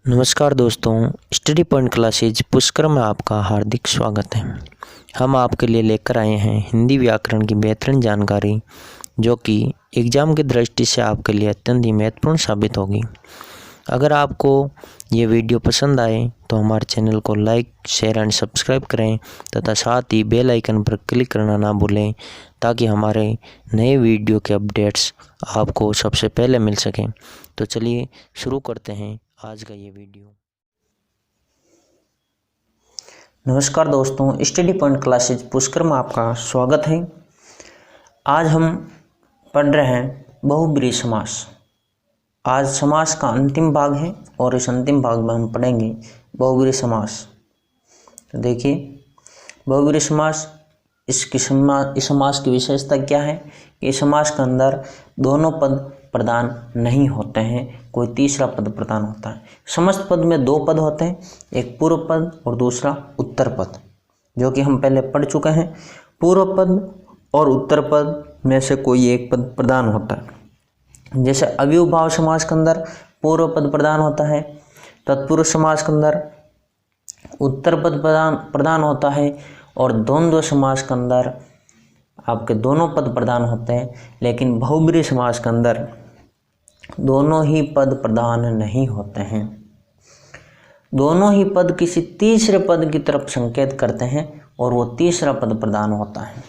नमस्कार दोस्तों, study point classes Pushkar में आपका हार्दिक स्वागत है। हम आपके लिए लेकर आए हैं हिंदी व्याकरण की बेहतरीन जानकारी, जो कि एग्ज़ाम की दृष्टि से आपके लिए अत्यंत ही महत्वपूर्ण साबित होगी। अगर आपको ये वीडियो पसंद आए तो हमारे चैनल को लाइक, शेयर एंड सब्सक्राइब करें तथा साथ ही बेल आइकन पर क्लिक करना ना भूलें, ताकि हमारे नए वीडियो के अपडेट्स आपको सबसे पहले मिल सकें। तो चलिए शुरू करते हैं आज का ये वीडियो। नमस्कार दोस्तों, स्टडी पॉइंट क्लासेज पुष्कर में आपका स्वागत है। आज हम पढ़ रहे हैं बहुब्रीहि समास। आज समास का अंतिम भाग है और इस अंतिम भाग में हम पढ़ेंगे बहुब्रीहि समास। तो देखिए, बहुब्रीहि समास इस समास की विशेषता क्या है कि इस समास के अंदर दोनों पद प्रधान नहीं होते हैं, कोई तीसरा पद प्रधान होता है। समस्त पद में दो पद होते हैं, एक पूर्व पद और दूसरा उत्तर पद, जो कि हम पहले पढ़ चुके हैं। पूर्व पद और उत्तर पद में से कोई एक पद प्रधान होता है। जैसे अव्ययभाव समास के अंदर पूर्व पद प्रधान होता है, तत्पुरुष समास के अंदर उत्तर पद प्रधान होता है, और द्वंद्व समास के अंदर आपके दोनों पद प्रधान होते हैं। लेकिन बहुब्रीहि समास के अंदर दोनों ही पद प्रधान नहीं होते हैं। दोनों ही पद किसी तीसरे पद की तरफ संकेत करते हैं और वो तीसरा पद प्रधान होता है।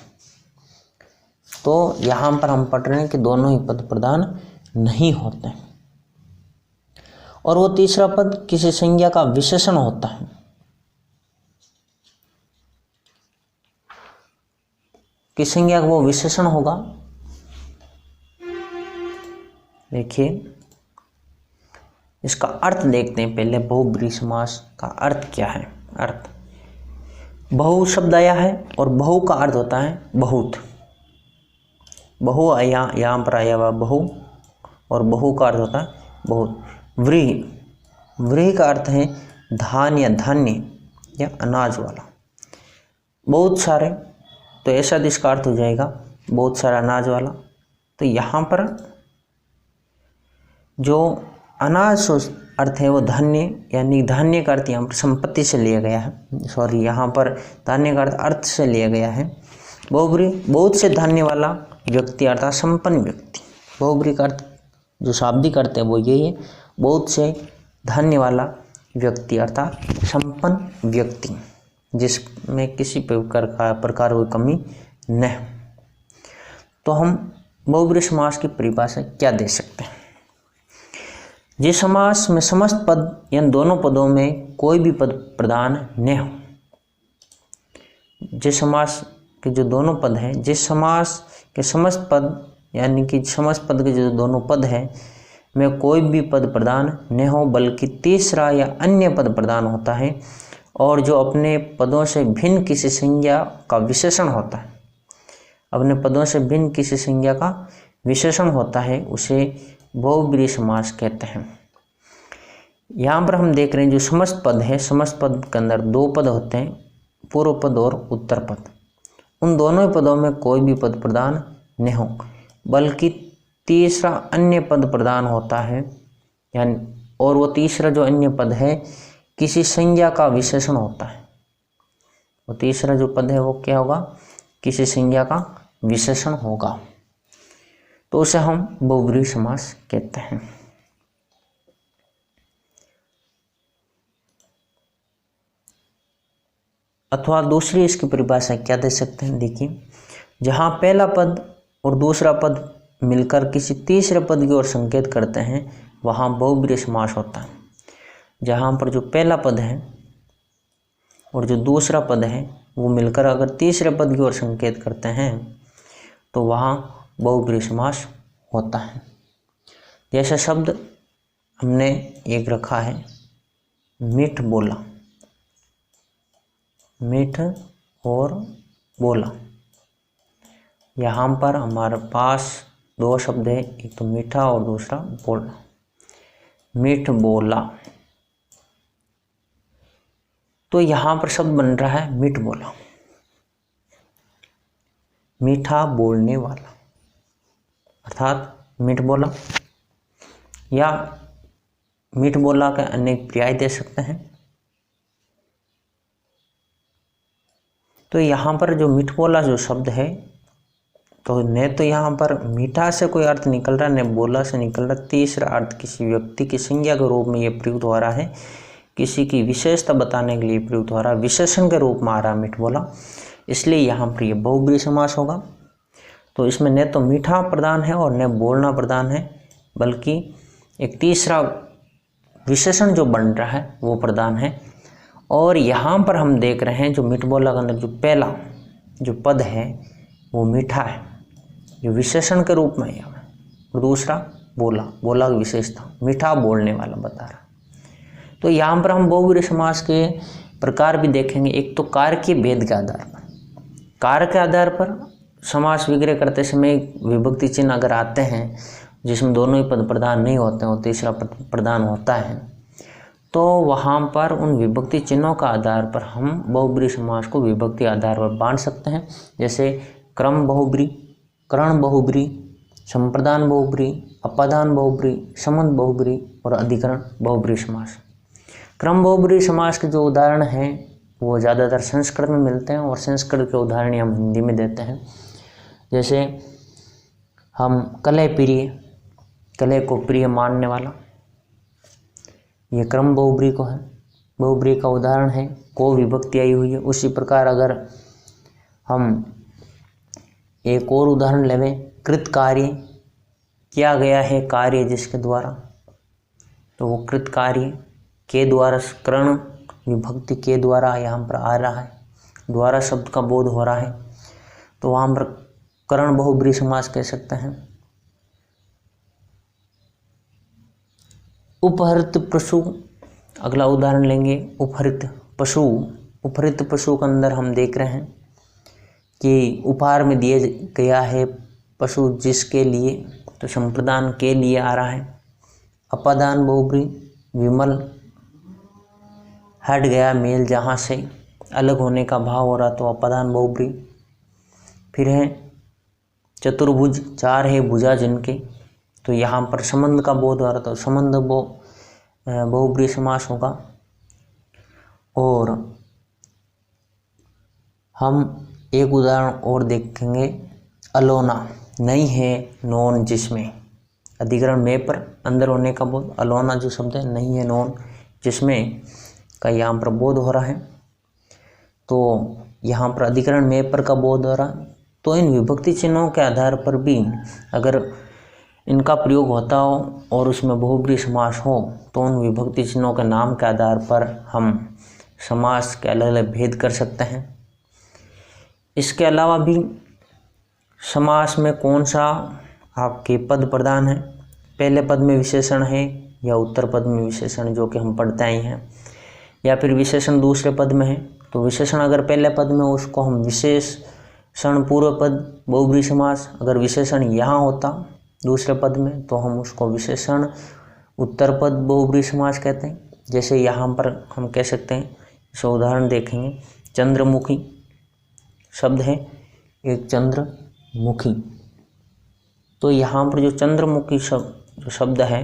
तो यहाँ पर हम पढ़ रहे हैं कि दोनों ही पद प्रधान नहीं होते हैं और वो तीसरा पद किसी संज्ञा का विशेषण होता है। किस संज्ञा का वो विशेषण होगा, देखिए इसका अर्थ देखते हैं पहले। बहुब्रीहि समास का अर्थ क्या है। अर्थ, बहु शब्द आया है और बहु का अर्थ होता है बहुत। बहु आया, यहाँ पर आया हुआ बहु, और बहु का अर्थ होता है बहुत। व्रीहि, व्रीहि का अर्थ है धान या धान्य या अनाज वाला। बहुत सारे, तो ऐसा इसका अर्थ हो जाएगा बहुत सारा अनाज वाला। तो यहाँ पर जो अनाज अर्थ है वो धान्य, यानी धान्य का अर्थ यहाँ पर संपत्ति से लिया गया है। सॉरी, यहाँ पर धान्य का अर्थ से लिया गया है। बहुब्रीहि, बहुत से धान्य वाला व्यक्ति अर्थात संपन्न व्यक्ति। बहुब्रीहि का अर्थ जो शाब्दिक अर्थ है वो यही है, बहुत से धान्य वाला व्यक्ति अर्थात संपन्न व्यक्ति, जिसमें किसी प्रकार कोई कमी न हो। तो हम बहुब्रीहि समास की परिभाषा क्या दे सकते हैं। जिस समास में समस्त पद या दोनों पदों में कोई भी पद प्रधान न हो, जिस समास के जो दोनों पद हैं, जिस समास के समस्त पद यानी कि समस्त पद के जो दोनों पद हैं में कोई भी पद प्रधान न हो, बल्कि तीसरा या अन्य पद प्रधान होता है, और जो अपने पदों से भिन्न किसी संज्ञा का विशेषण होता है, अपने पदों से भिन्न किसी संज्ञा का विशेषण होता है, उसे बहुब्रीहि समास कहते हैं। यहाँ पर हम देख रहे हैं जो समस्त पद है, समस्त पद के अंदर दो पद होते हैं, पूर्व पद और उत्तर पद। उन दोनों पदों में कोई भी पद प्रधान न हो, बल्कि तीसरा अन्य पद प्रधान होता है, यानी और वो तीसरा जो अन्य पद है किसी संज्ञा का विशेषण होता है। वो तीसरा जो पद है वो क्या होगा, किसी संज्ञा का विशेषण होगा। तो उसे हम बहुब्रीहि समास कहते हैं। अथवा दूसरी इसकी परिभाषा क्या दे सकते हैं। देखिए, जहाँ पहला पद और दूसरा पद मिलकर किसी तीसरे पद की ओर संकेत करते हैं, वहाँ बहुब्रीहि समास होता है। जहाँ पर जो पहला पद है और जो दूसरा पद है वो मिलकर अगर तीसरे पद की ओर संकेत करते हैं, तो वहाँ बहुब्रीहि समास होता है। जैसा शब्द हमने एक रखा है, मीठ बोला, मीठ और बोला। यहाँ पर हमारे पास दो शब्द है, एक तो मीठा और दूसरा बोला। मीठ बोला, तो यहाँ पर शब्द बन रहा है मीठ बोला, मीठा बोलने वाला, अर्थात मीठ बोला। या मीठ बोला के अनेक पर्याय दे सकते हैं। तो यहाँ पर जो मीठ बोला जो शब्द है, तो न तो यहाँ पर मीठा से कोई अर्थ निकल रहा, न बोला से निकल रहा। तीसरा अर्थ किसी व्यक्ति की संज्ञा के रूप में ये प्रयुक्त हो रहा है, किसी की विशेषता बताने के लिए प्रयुक्त हो रहा है, विशेषण के रूप में आ रहा है मीठ बोला, इसलिए यहाँ पर ये बहुब्रीहि समास होगा। तो इसमें न तो मीठा प्रधान है और न बोलना प्रधान है, बल्कि एक तीसरा विशेषण जो बन रहा है वो प्रधान है। और यहाँ पर हम देख रहे हैं जो मीठ बोला के अंदर जो पहला जो पद है वो मीठा है, जो विशेषण के रूप में है, और दूसरा बोला, बोला की विशेषता, मीठा बोलने वाला बता रहा। तो यहाँ पर हम बहुब्रीहि समास के प्रकार भी देखेंगे। एक तो कार्य के भेद के आधार पर, कार्य के आधार पर समास विग्रह करते समय विभक्ति चिन्ह अगर आते हैं जिसमें दोनों ही पद प्रधान नहीं होते हैं और तीसरा पद प्रधान होता है, तो वहाँ पर उन विभक्ति चिन्हों का आधार पर हम बहुब्रीहि समास को विभक्ति आधार पर बांट सकते हैं। जैसे क्रम बहुब्रीहि, करण बहुब्रीहि, संप्रदान बहुब्रीहि, अपादान बहुब्रीहि, संबंध बहुब्रीहि और अधिकरण बहुब्रीहि समास। क्रम बहुब्रीहि समास के जो उदाहरण हैं वो ज़्यादातर संस्कृत में मिलते हैं और संस्कृत के उदाहरण हम हिंदी में देते हैं। जैसे हम कलह प्रिय, कलह को प्रिय मानने वाला, ये क्रम बहुब्रीहि को है, बहुब्रीहि का उदाहरण है, को विभक्ति आई हुई है। उसी प्रकार अगर हम एक और उदाहरण लेवें, कृत कार्य, किया गया है कार्य जिसके द्वारा, तो वो कृत कार्य के द्वारा, करण विभक्ति के द्वारा यहाँ पर आ रहा है, द्वारा शब्द का बोध हो रहा है, तो वहाँ पर करण बहुब्रीहि समास कह सकते हैं। उपहृत पशु, अगला उदाहरण लेंगे, उपहृत पशु। उपहृत पशु के अंदर हम देख रहे हैं कि उपहार में दिया गया है पशु जिसके लिए, तो संप्रदान के लिए आ रहा है। अपादान बहुब्रीहि, विमल, हट गया मेल जहाँ से, अलग होने का भाव हो रहा, तो अपादान बहुब्रीहि। फिर है चतुर्भुज, चार है भुजा जिनके, तो यहाँ पर संबंध का बोध हो रहा, तो संबंध बहुब्रीहि समास होगा। और हम एक उदाहरण और देखेंगे, अलोना, नहीं है नोन जिसमें, अधिकरण में पर अंदर होने का बोध, अलोना जो शब्द है नहीं है नोन जिसमें का यहाँ पर बोध हो रहा है, तो यहाँ पर अधिकरण में पर का बोध हो रहा। तो इन विभक्ति चिन्हों के आधार पर भी अगर इनका प्रयोग होता हो और उसमें बहुब्रीहि समास हो, तो उन विभक्ति चिन्हों के नाम के आधार पर हम समास के अलग अलग भेद कर सकते हैं। इसके अलावा भी समास में कौन सा आपके पद प्रधान है, पहले पद में विशेषण है या उत्तर पद में विशेषण, जो कि हम पढ़ते आए हैं, या फिर विशेषण दूसरे पद में है। तो विशेषण अगर पहले पद में उसको हम विशेषण पूर्व पद बहुब्रीहि समास, अगर विशेषण यहाँ होता दूसरे पद में तो हम उसको विशेषण उत्तर पद बहुब्रीहि समास कहते हैं। जैसे यहाँ पर हम कह सकते हैं, इसे उदाहरण देखेंगे, चंद्रमुखी शब्द है, एक चंद्रमुखी, तो यहाँ पर जो चंद्रमुखी जो शब्द है,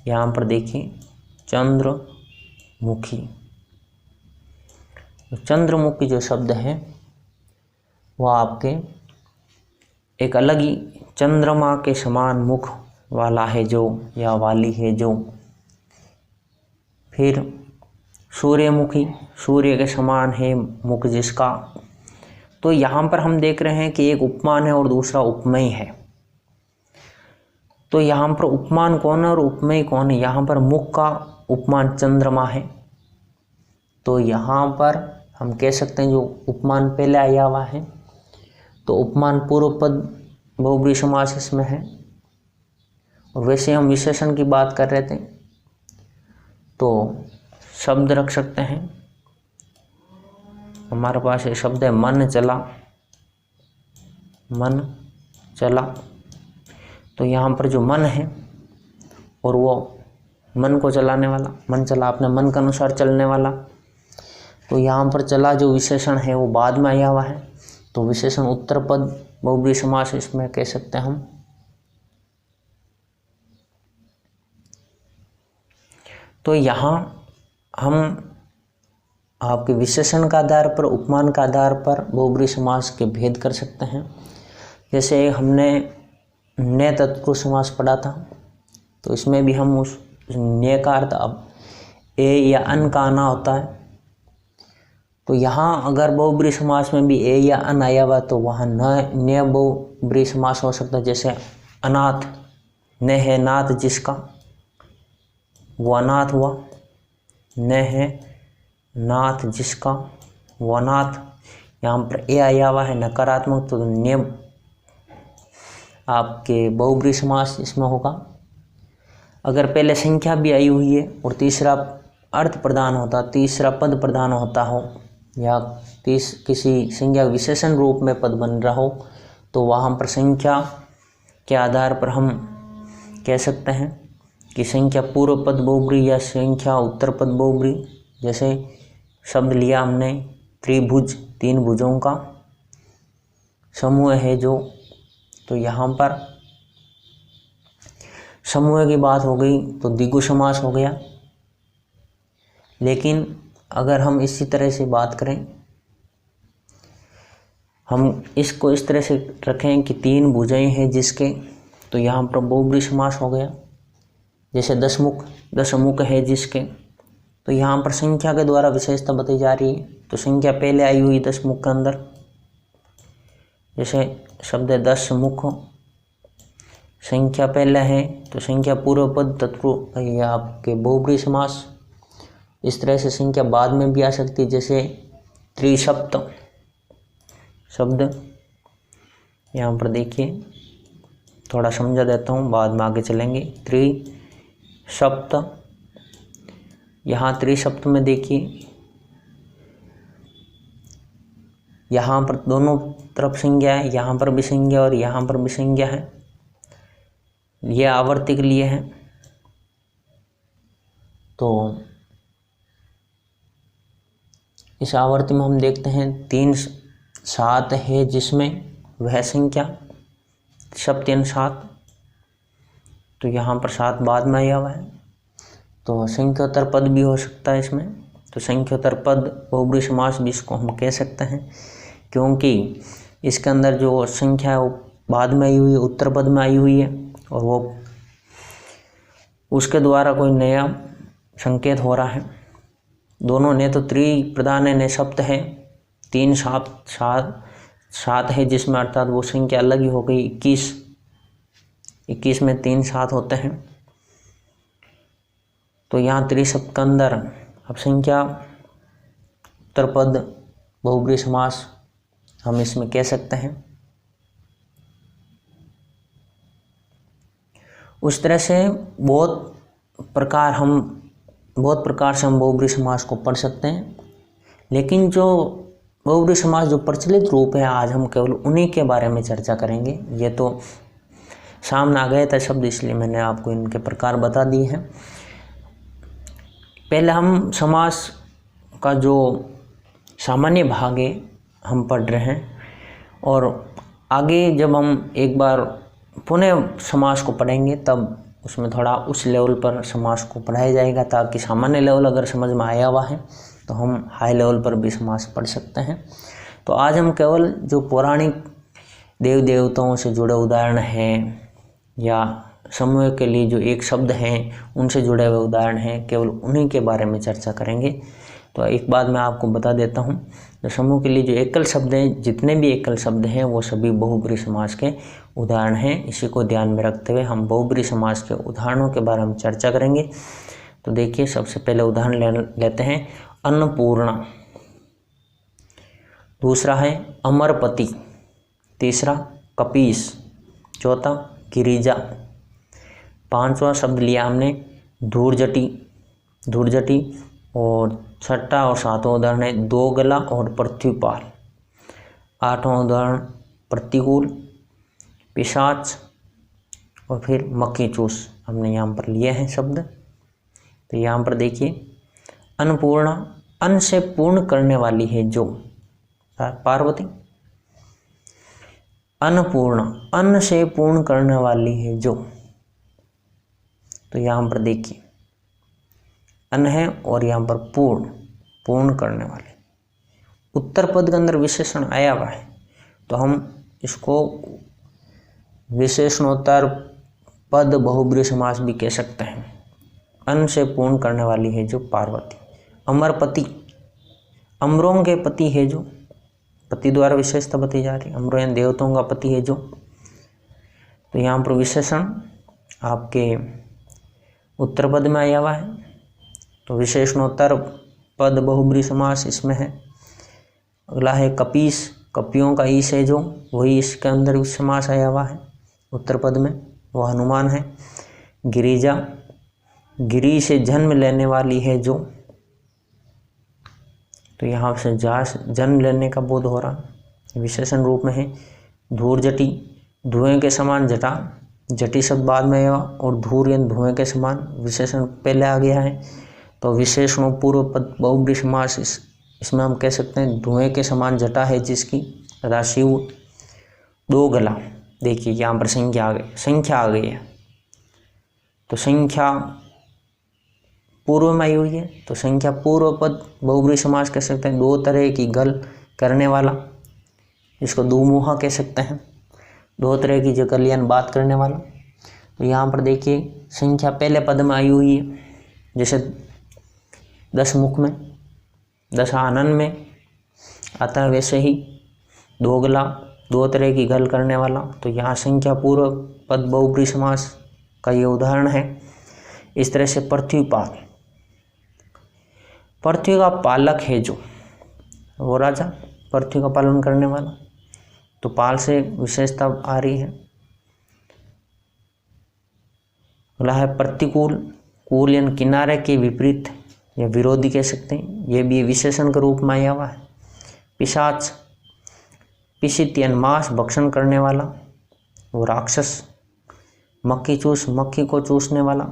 यहाँ पर देखिए चंद्रमुखी, चंद्रमुखी जो शब्द है वह आपके एक अलग ही चंद्रमा के समान मुख वाला है जो, या वाली है जो। फिर सूर्यमुखी, सूर्य के समान है मुख जिसका। तो यहाँ पर हम देख रहे हैं कि एक उपमान है और दूसरा उपमेय है। तो यहाँ पर उपमान कौन है और उपमेय कौन है? यहाँ पर मुख का उपमान चंद्रमा है, तो यहाँ पर हम कह सकते हैं जो उपमान पहले आया हुआ है, तो उपमान पूर्व पद बहुब्रीहि समास इसमें है। और वैसे हम विशेषण की बात कर रहे थे, तो शब्द रख सकते हैं। हमारे पास ये शब्द है मन चला, मन चला, तो यहाँ पर जो मन है और वो मन को चलाने वाला, मन चला अपने मन के अनुसार चलने वाला, तो यहाँ पर चला जो विशेषण है वो बाद में आया हुआ है, तो विशेषण उत्तर पद बहुब्रीहि समास इसमें कह सकते हैं हम। तो यहाँ हम आपके विशेषण का आधार पर, उपमान का आधार पर बहुब्रीहि समास के भेद कर सकते हैं। जैसे हमने न्य तत्पुरुष समास पढ़ा था, तो इसमें भी हम उस न्य का अर्थ अब ए या अन का आना होता है। तो यहाँ अगर बहुब्रीहि समास में भी ए या अन आया हुआ तो वहाँ न्य बहुब्रीहि समास हो सकता है। जैसे अनाथ, न है नाथ जिसका, वो अनाथ हुआ। न है नाथ जिसका, वो अनाथ। यहाँ पर ए आया हुआ है नकारात्मक, तो न्य आपके बहुब्रीहि समास इसमें होगा। अगर पहले संख्या भी आई हुई है और तीसरा अर्थ प्रदान होता, तीसरा पद प्रदान होता हो, या किसी संज्ञा विशेषण रूप में पद बन रहा हो, तो वहाँ पर संख्या के आधार पर हम कह सकते हैं कि संख्या पूर्व पद बहुब्रीहि या संख्या उत्तर पद बहुब्रीहि। जैसे शब्द लिया हमने त्रिभुज, 3 भुजों का समूह है जो, तो यहाँ पर समूह की बात हो गई तो द्विगु समास हो गया। लेकिन अगर हम इसी तरह से बात करें, हम इसको इस तरह से रखें कि 3 भुजाएं हैं जिसके, तो यहाँ पर बहुब्रीहि समास हो गया। जैसे दशमुख है जिसके, तो यहाँ पर संख्या के द्वारा विशेषता बताई जा रही है, तो संख्या पहले आई हुई दशमुख के अंदर। जैसे शब्द है दशमुख, संख्या पहले है तो संख्या पूर्व पद तत्पुरुष या आपके बहुब्रीहि समास। इस तरह से संख्या बाद में भी आ सकती है। जैसे त्रिसप्त शब्द, यहाँ पर देखिए थोड़ा समझा देता हूँ, बाद में आगे चलेंगे। त्रिसप्त, यहाँ त्रिसप्त में देखिए यहाँ पर दोनों तरफ संज्ञा है, यहाँ पर भी संज्ञा और यहाँ पर भी संज्ञा है। ये आवर्ती के लिए है। तो इस आवर्ती में हम देखते हैं 3 7 है जिसमें वह संख्या सप्तन 7, तो यहाँ पर 7 बाद में आया हुआ है, तो संख्योत्तर पद भी हो सकता है इसमें। तो संख्योत्तर पद बहुब्रीहि समास भी इसको हम कह सकते हैं, क्योंकि इसके अंदर जो संख्या है वो बाद में आई हुई है, उत्तर पद में आई हुई है, और वो उसके द्वारा कोई नया संकेत हो रहा है। दोनों ने तो त्रि प्रधान है, ने सप्त है, 3 7 है जिसमें, अर्थात वो संख्या अलग ही हो गई। 21 में 3 7 होते हैं। तो यहाँ त्रिसप्त के अंदर अब संख्या उत्तर पद बहुब्रीहि समास हम इसमें कह सकते हैं। उस तरह से बहुत प्रकार से हम बहुब्रीहि समास को पढ़ सकते हैं। लेकिन जो बहुब्रीहि समास जो प्रचलित रूप है, आज हम केवल उन्हीं के बारे में चर्चा करेंगे। ये तो सामने आ गए थे शब्द, इसलिए मैंने आपको इनके प्रकार बता दिए हैं। पहले हम समास का जो सामान्य भाग है हम पढ़ रहे हैं, और आगे जब हम एक बार पुनः समास को पढ़ेंगे तब उसमें थोड़ा उस लेवल पर समास को पढ़ाया जाएगा, ताकि सामान्य लेवल अगर समझ में आया हुआ है तो हम हाई लेवल पर भी समास पढ़ सकते हैं। तो आज हम केवल जो पौराणिक देव देवताओं से जुड़े उदाहरण हैं, या समूह के लिए जो एक शब्द हैं उनसे जुड़े हुए उदाहरण हैं, केवल उन्हीं के बारे में चर्चा करेंगे। तो एक बात मैं आपको बता देता हूँ, जो समूह के लिए जो एकल शब्द हैं, जितने भी एकल शब्द हैं वो सभी बहुब्रीहि समास के उदाहरण हैं। इसी को ध्यान में रखते हुए हम बहुब्रीहि समास के उदाहरणों के बारे में चर्चा करेंगे। तो देखिए, सबसे पहले उदाहरण लेते हैं अन्नपूर्णा, दूसरा है अमरपति, तीसरा कपीस, चौथा गिरिजा, 5वां शब्द लिया हमने धूर्जटी, और 6वां और 7वां उदाहरण है दोगला और पृथ्वीपाल, 8वां उदाहरण प्रतिकूल, पिशाच, और फिर मक्खीचूस हमने यहाँ पर लिए हैं शब्द। तो यहाँ पर देखिए, अन्नपूर्णा, अन्न से पूर्ण करने वाली है जो, पार्वती। अन्नपूर्णा, अन्न से पूर्ण करने वाली है जो, तो यहाँ पर देखिए अन है और यहाँ पर पूर्ण करने वाले। उत्तर पद के अंदर विशेषण आया हुआ है तो हम इसको विशेषणोत्तर पद बहुब्रीहि समास भी कह सकते हैं। अन से पूर्ण करने वाली है जो पार्वती। अमरपति, अमरों के पति है जो, पति द्वारा विशेषता बताई जा रही है, अमरों यानी देवताओं का पति है जो। तो यहाँ पर विशेषण आपके उत्तर पद में आया हुआ है तो विशेषणोत्तर पद बहुब्रीहि समास इसमें है। अगला है कपीस, कपियों का ईश है जो, वही इसके अंदर समास आया हुआ है उत्तर पद में, वो हनुमान है। गिरिजा, गिरी से जन्म लेने वाली है जो, तो यहाँ से जन्म लेने का बोध हो रहा विशेषण रूप में है। धूर्जटी, धुएं के समान जटा, जटी शब्द बाद में आया और धूर यानी धुएं के समान विशेषण पहले आ गया है तो विशेषणों पूर्व पद बहुब्रीहि समास इसमें हम कह सकते हैं धुएं के समान जटा है जिसकी राशि दो गला। देखिए यहाँ पर संख्या आ गई है तो संख्या पूर्व में आई हुई है तो संख्या पूर्व पद बहुब्रीहि समास कह सकते हैं। दो तरह की गल करने वाला, इसको दुमुहा कह सकते हैं, दो तरह की जो गलियान बात करने वाला। तो यहाँ पर देखिए संख्या पहले पद में आई हुई है, जैसे दस मुख में, दस आनन में आता है वैसे ही दो गला, दो तरह की गल करने वाला। तो यहाँ संख्या पूर्व पद बहुब्रीहि समास का ये उदाहरण है। इस तरह से पृथ्वीपाल, पृथ्वी का पालक है जो, वो राजा पृथ्वी का पालन करने वाला, तो पाल से विशेषता आ रही है। अगला है प्रतिकूल, कूल यानी किनारे के विपरीत या विरोधी कह सकते हैं, ये भी विशेषण के रूप में आया हुआ है। पिशाच, पिशित यानी मांस भक्षण करने वाला, वो राक्षस। मक्खी चूस, मक्खी को चूसने वाला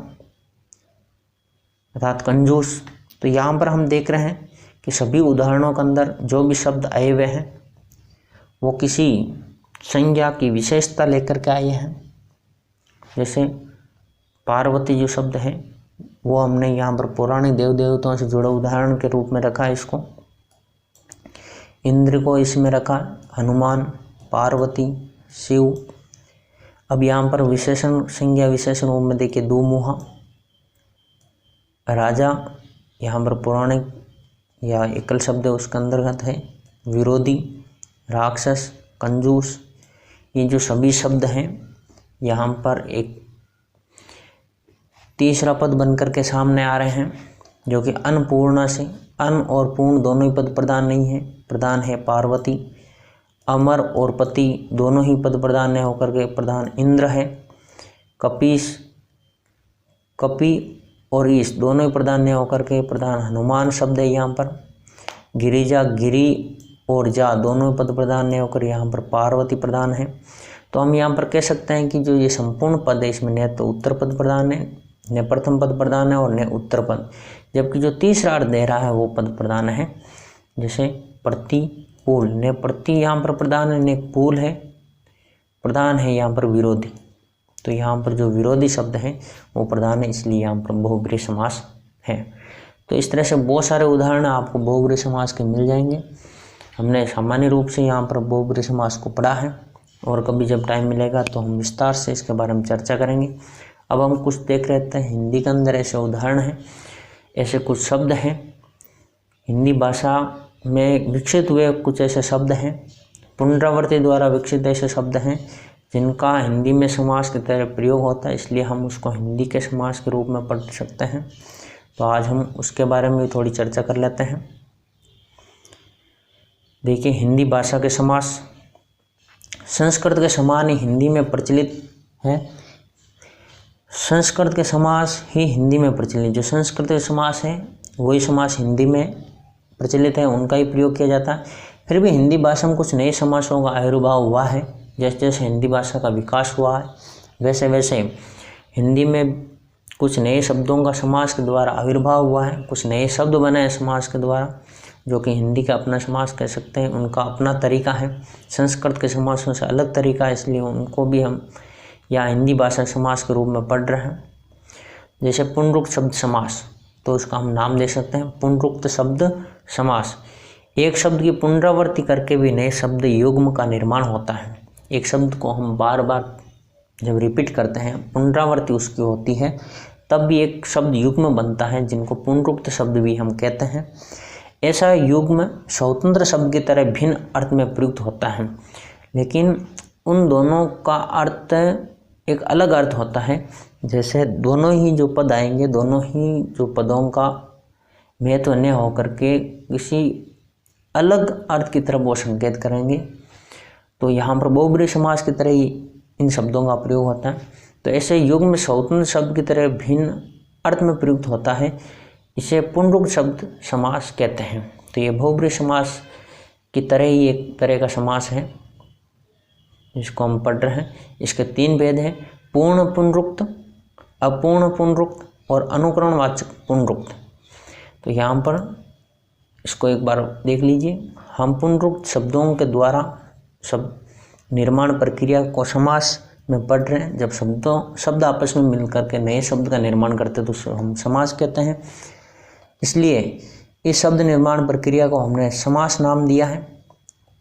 अर्थात कंजूस। तो यहाँ पर हम देख रहे हैं कि सभी उदाहरणों के अंदर जो भी शब्द आए हुए हैं वो किसी संज्ञा की विशेषता लेकर के आए हैं। जैसे पार्वती जो शब्द है वो हमने यहाँ पर पौराणिक देव देवताओं से जुड़े उदाहरण के रूप में रखा है इसको। इंद्र को इसमें रखा, हनुमान, पार्वती, शिव। अब यहाँ पर विशेषण संज्ञा विशेषण रूप में देखिए दुमुहा, राजा यहाँ पर पौराणिक या एकल शब्द है उसके अंतर्गत है। विरोधी, राक्षस, कंजूस, ये जो सभी शब्द हैं यहाँ पर एक तीसरा पद बनकर के सामने आ रहे हैं जो कि अन्नपूर्णा से, अन्न और पूर्ण दोनों ही पद प्रधान नहीं है, प्रधान है पार्वती। अमर और पति दोनों ही पद प्रधान है होकर के प्रधान इंद्र है। कपीस, कपि और ईश दोनों ही प्रधान है होकर के प्रधान हनुमान शब्द है यहाँ पर। गिरिजा, गिरी और जा दोनों पद प्रधान है होकर यहाँ पर पार्वती प्रधान है। तो हम यहाँ पर कह सकते हैं कि जो ये संपूर्ण पद है इसमें न तो उत्तर पद प्रधान है, न प्रथम पद प्रधान है और न उत्तर पद, जबकि जो तीसरा अर्थ दे रहा है वो पद प्रधान है। जैसे प्रतिकूल, न प्रति यहाँ पर प्रधान है, न कूल है, प्रधान है यहाँ पर विरोधी। तो यहाँ पर जो विरोधी शब्द है वो प्रधान है, इसलिए यहाँ पर बहुब्रीहि समास है। तो इस तरह से बहुत सारे उदाहरण आपको बहुब्रीहि समास के मिल जाएंगे। हमने सामान्य रूप से यहाँ पर बहुब्रीहि समास को पढ़ा है और कभी जब टाइम मिलेगा तो हम विस्तार से इसके बारे में चर्चा करेंगे। अब हम कुछ देख रहे हैं हिंदी के अंदर ऐसे उदाहरण हैं, ऐसे कुछ शब्द हैं हिंदी भाषा में विकसित हुए, कुछ ऐसे शब्द हैं पुनरावृत्ति द्वारा विकसित ऐसे शब्द हैं जिनका हिंदी में समास की तरह प्रयोग होता है, इसलिए हम उसको हिंदी के समास के रूप में पढ़ सकते हैं। तो आज हम उसके बारे में भी थोड़ी चर्चा कर लेते हैं। देखिए हिंदी भाषा के समास संस्कृत के समान ही हिंदी में प्रचलित है। संस्कृत के समास ही हिंदी में प्रचलित, जो संस्कृत के समास है वही समास हिंदी में प्रचलित है, उनका ही प्रयोग किया जाता है। फिर भी हिंदी भाषा में कुछ नए समासों का आविर्भाव हुआ है। जैसे जैसे हिंदी भाषा का विकास हुआ है वैसे वैसे हिंदी में कुछ नए शब्दों का समास के द्वारा आविर्भाव हुआ है, कुछ नए शब्द बने हैं समास के द्वारा जो कि हिंदी का अपना समास कह सकते हैं, उनका अपना तरीका है। संस्कृत के समासों से अलग तरीका है, इसलिए उनको भी हम या हिंदी भाषा समास के रूप में पढ़ रहे हैं। जैसे पुनरुक्त शब्द समास, तो उसका हम नाम दे सकते हैं पुनरुक्त शब्द समास। एक शब्द की पुनरावृत्ति करके भी नए शब्द युग्म का निर्माण होता है। एक शब्द को हम बार बार जब रिपीट करते हैं, पुनरावृत्ति उसकी होती है, तब भी एक शब्द युग्म बनता है, जिनको पुनरुक्त शब्द भी हम कहते हैं। ऐसा युग्म स्वतंत्र शब्द की तरह भिन्न अर्थ में प्रयुक्त होता है, लेकिन उन दोनों का अर्थ एक अलग अर्थ होता है। जैसे दोनों ही जो पद आएंगे, दोनों ही जो पदों का महत्व न होकर के किसी अलग अर्थ की तरफ वो संकेत करेंगे, तो यहाँ पर बहुब्रीहि समास की तरह ही इन शब्दों का प्रयोग होता है। तो ऐसे युग्म स्वतंत्र शब्द की तरह भिन्न अर्थ में प्रयुक्त होता है, इसे पुनरुक्त शब्द समास कहते हैं। तो ये बहुब्रीहि समास की तरह ही एक तरह का समास है जिसको हम पढ़ रहे हैं। इसके 3 भेद हैं, पूर्ण पुनरुक्त, अपूर्ण पुनरुक्त और अनुकरणवाचक पुनरुक्त। तो यहाँ पर इसको एक बार देख लीजिए। हम पुनरुक्त शब्दों के द्वारा शब्द निर्माण प्रक्रिया को समास में पढ़ रहे हैं। जब शब्द आपस में मिलकर के नए शब्द का निर्माण करते हैं तो उसे हम समास कहते हैं। इसलिए इस शब्द निर्माण प्रक्रिया को हमने समास नाम दिया है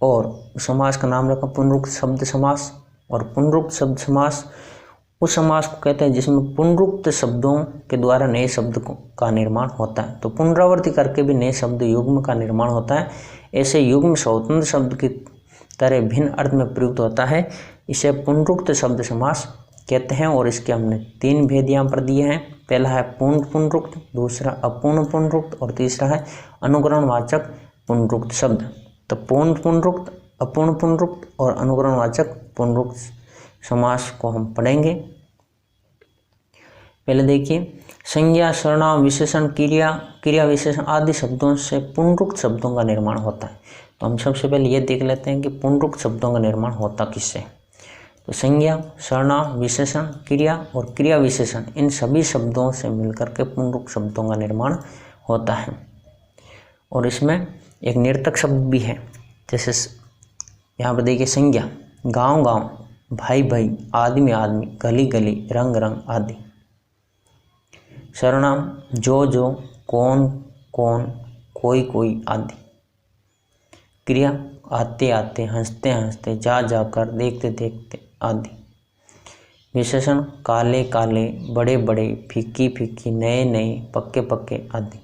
और समास का नाम रखा पुनरुक्त शब्द समास। और पुनरुक्त शब्द समास उस समास को कहते हैं जिसमें पुनरुक्त शब्दों के द्वारा नए शब्द का निर्माण होता है। तो पुनरावृत्ति करके भी नए शब्द युग्म का निर्माण होता है। ऐसे युग्म स्वतंत्र शब्द की तरह भिन्न अर्थ में प्रयुक्त होता है, इसे पुनरुक्त शब्द समास कहते हैं। और इसके हमने 3 भेद यहाँ पर दिए हैं। पहला है पूर्ण पुनरुक्त, दूसरा अपूर्ण पुनरुक्त और तीसरा है अनुकरणवाचक पुनरुक्त शब्द। तो पूर्ण पुनरुक्त, अपूर्ण पुनरुक्त और अनुकरणवाचक पुनरुक्त समास को हम पढ़ेंगे। पहले देखिए, संज्ञा, सर्वनाम, विशेषण, क्रिया, क्रिया विशेषण आदि शब्दों से पुनरुक्त शब्दों का निर्माण होता है। तो हम सबसे पहले ये देख लेते हैं कि पुनरुक्त शब्दों का निर्माण होता किससे। तो संज्ञा, सर्वनाम, विशेषण, क्रिया और क्रिया विशेषण, इन सभी शब्दों से मिलकर के पुनरुक्त शब्दों का निर्माण होता है। और इसमें एक निरर्थक शब्द भी है। जैसे यहाँ पर देखिए, संज्ञा गांव गांव, भाई भाई, आदमी आदमी, गली गली, रंग रंग आदि। सर्वनाम जो जो, कौन कौन, कोई कोई आदि। क्रिया आते आते, हंसते हंसते, जा जाकर, देखते देखते आदि। विशेषण काले काले, बड़े बड़े, फीकी फीकी, नए नए, पक्के पक्के आदि।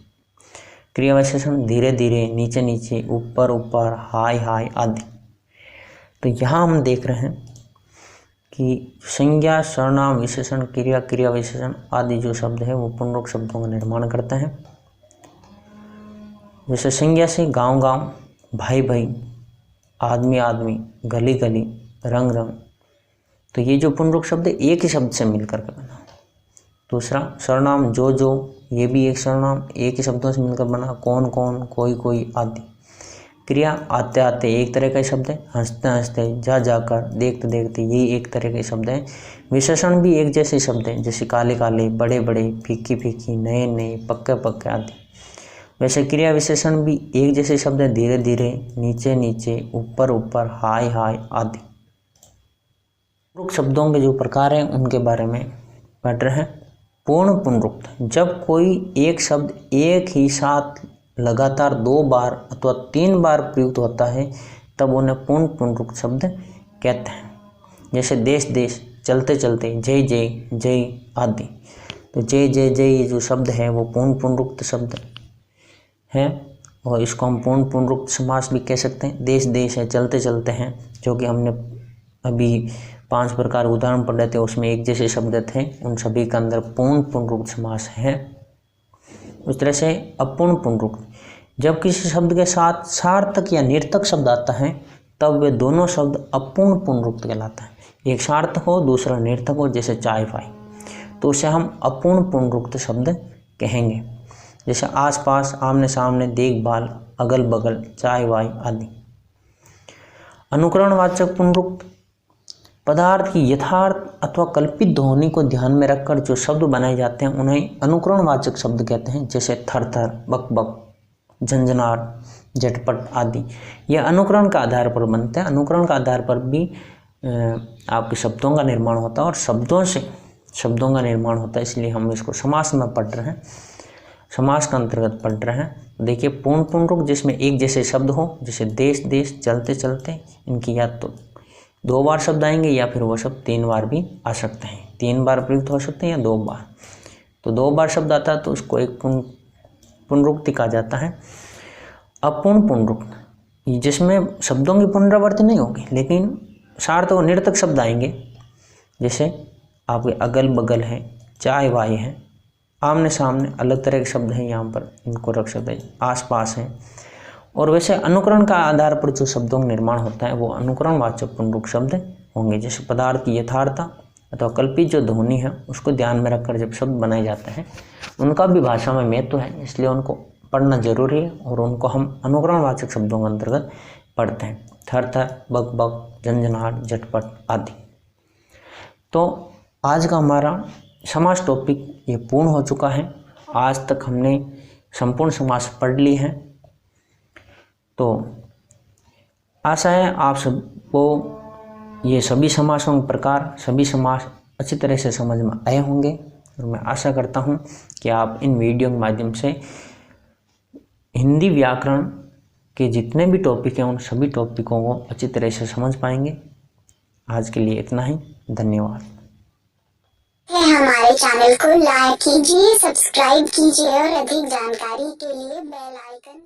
क्रिया विशेषण धीरे धीरे, नीचे नीचे, ऊपर ऊपर, हाय हाय आदि। तो यहाँ हम देख रहे हैं कि संज्ञा, सर्वनाम, विशेषण, क्रिया, क्रिया विशेषण आदि जो शब्द है वो पुनरुक्त शब्दों का निर्माण करते हैं। जैसे संज्ञा से गांव गांव, भाई भाई, आदमी आदमी, गली गली, रंग रंग, तो ये जो पुनरुक्त शब्द है एक ही शब्द से मिलकर के बना। दूसरा सर्वनाम जो जो, ये भी एक सर्वनाम एक ही शब्दों से मिलकर बना, कौन कौन, कोई कोई आदि। क्रिया आते आते, एक तरह का शब्द है, हंसते हंसते, जा जाकर, देखते देखते, ये एक तरह के शब्द हैं। विशेषण भी एक जैसे शब्द हैं, जैसे काले काले, बड़े बड़े, फीकी फीकी, नए नए, पक्के पक्के आदि। वैसे क्रिया विशेषण भी एक जैसे शब्द हैं, धीरे धीरे, नीचे नीचे, ऊपर ऊपर, हाय हाय आदि। पुनरुक्त शब्दों के जो प्रकार हैं उनके बारे में पढ़ रहे हैं। पूर्ण पुनरुक्त, जब कोई एक शब्द एक ही साथ लगातार 2 बार अथवा 3 बार प्रयुक्त होता है तब उन्हें पूर्ण पुनरुक्त शब्द कहते हैं। जैसे देश देश, चलते चलते, जय जय जय आदि। तो जय जय जय ये जो शब्द है वो पूर्ण पुनरुक्त शब्द है और इसको हम पूर्ण पुनरुक्त समास भी कह सकते हैं। देश देश है, चलते चलते हैं, जो कि हमने अभी 5 प्रकार उदाहरण पढ़े थे, उसमें एक जैसे शब्द थे, उन सभी के अंदर पूर्ण पुनरुक्त समास है। उस तरह से अपूर्ण पुनरुक्त, जब किसी शब्द के साथ सार्थक या निरर्थक शब्द आता है तब वे दोनों शब्द अपूर्ण पुनरुक्त कहलाता है। एक सार्थक हो, दूसरा निरर्थक हो, जैसे चाय फाई, तो उसे हम अपूर्ण पुनरुक्त शब्द कहेंगे। जैसे आसपास, आमने सामने, देखभाल, अगल बगल, चाय वाय आदि। अनुकरणवाचक पुनरुक्त, पदार्थ की यथार्थ अथवा कल्पित ध्वनि को ध्यान में रखकर जो शब्द बनाए जाते हैं उन्हें अनुकरणवाचक शब्द कहते हैं। जैसे थर थर, बक बक, झंझनार, झटपट आदि। यह अनुकरण का आधार पर बनते हैं। अनुकरण का आधार पर भी आपके शब्दों का निर्माण होता है और शब्दों से शब्दों का निर्माण होता है, इसलिए हम इसको समास में पढ़ रहे हैं। समास का अंतर्गत पढ़ रहे हैं। देखिए पूर्ण पुनरुक्त जिसमें एक जैसे शब्द हो, जैसे देश देश, चलते चलते, इनकी या तो 2 बार शब्द आएंगे या फिर वो शब्द 3 बार भी आ सकते हैं। 3 बार प्रयुक्त हो सकते हैं या 2 बार। तो 2 बार शब्द आता है तो उसको एक पुनरुक्ति कहा जाता है। अपूर्ण पुनरुक्त जिसमें शब्दों की पुनरावृत्ति नहीं होगी लेकिन सार्थ व निरर्थक शब्द आएंगे, जैसे आपके अगल बगल है, चाय वाय है, आमने सामने अलग तरह के शब्द हैं, यहाँ पर इनको रख सकते हैं, आस पास है। और वैसे अनुकरण का आधार पर जो शब्दों का निर्माण होता है वो अनुकरण वाचक पुनरुक्त शब्द होंगे। जैसे पदार्थ की यथार्थता अथवा कल्पित जो ध्वनि है उसको ध्यान में रखकर जब शब्द बनाए जाते हैं उनका भी भाषा में महत्व है, इसलिए उनको पढ़ना जरूरी है और उनको हम अनुकरणवाचक शब्दों के अंतर्गत पढ़ते हैं। थर थर, बक बक, झंझनाहट, झटपट आदि। तो आज का हमारा समास टॉपिक ये पूर्ण हो चुका है। आज तक हमने संपूर्ण समास पढ़ ली है। तो आशा है आप सबको ये सभी समासों के प्रकार, सभी समास अच्छी तरह से समझ में आए होंगे और मैं आशा करता हूँ कि आप इन वीडियो के माध्यम से हिंदी व्याकरण के जितने भी टॉपिक हैं उन सभी टॉपिकों को अच्छी तरह से समझ पाएंगे। आज के लिए इतना ही, धन्यवाद। हमारे चैनल को लाइक कीजिए, सब्सक्राइब कीजिए और अधिक जानकारी के लिए बेल आइकन